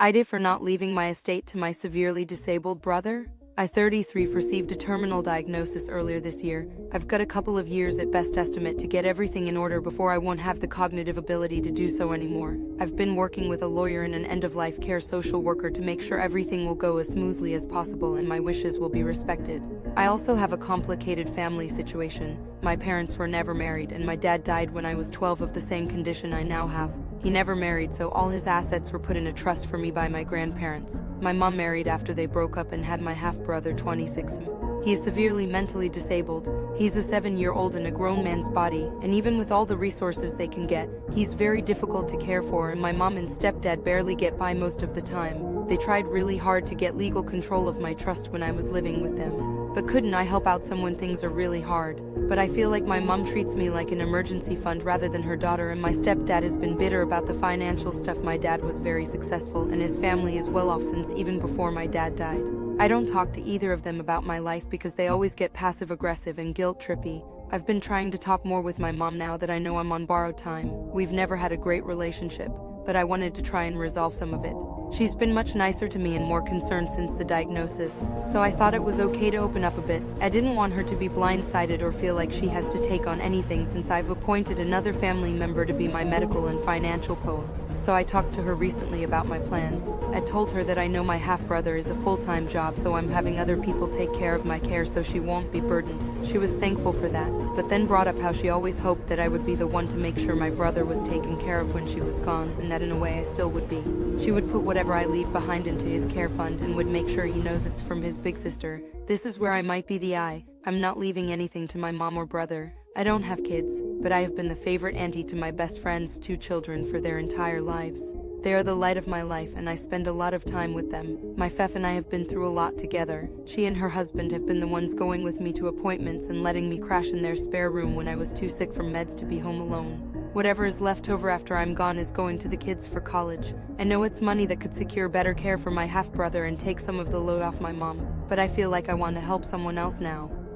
AITA for not leaving my estate to my severely disabled brother. I 33 received a terminal diagnosis earlier this year. I've got a couple of years at best estimate to get everything in order before I won't have the cognitive ability to do so anymore. I've been working with a lawyer and an end-of-life care social worker to make sure everything will go as smoothly as possible and my wishes will be respected. I also have a complicated family situation. My parents were never married and my dad died when I was 12 of the same condition I now have. He never married, so all his assets were put in a trust for me by my grandparents. My mom married after they broke up and had my half-brother 26. He is severely mentally disabled. He's a 7-year-old in a grown man's body, and even with all the resources they can get, he's very difficult to care for, and my mom and stepdad barely get by most of the time. They tried really hard to get legal control of my trust when I was living with them. But couldn't I help out some when things are really hard? But I feel like my mom treats me like an emergency fund rather than her daughter, and my stepdad has been bitter about the financial stuff. My dad was very successful and his family is well off since even before my dad died. I don't talk to either of them about my life because they always get passive-aggressive and guilt-trippy. I've been trying to talk more with my mom now that I know I'm on borrowed time. We've never had a great relationship, but I wanted to try and resolve some of it. She's been much nicer to me and more concerned since the diagnosis, so I thought it was okay to open up a bit. I didn't want her to be blindsided or feel like she has to take on anything since I've appointed another family member to be my medical and financial POA. So I talked to her recently about my plans. I told her that I know my half-brother is a full-time job, so I'm having other people take care of my care so she won't be burdened. She was thankful for that, but then brought up how she always hoped that I would be the one to make sure my brother was taken care of when she was gone, and that in a way I still would be. She would put whatever I leave behind into his care fund and would make sure he knows it's from his big sister. This is where I might be the I'm not leaving anything to my mom or brother. I don't have kids, but I have been the favorite auntie to my best friend's 2 children for their entire lives. They are the light of my life and I spend a lot of time with them. My Fef and I have been through a lot together. She and her husband have been the ones going with me to appointments and letting me crash in their spare room when I was too sick from meds to be home alone. Whatever is left over after I'm gone is going to the kids for college. I know it's money that could secure better care for my half-brother and take some of the load off my mom, but I feel like I want to help someone else now.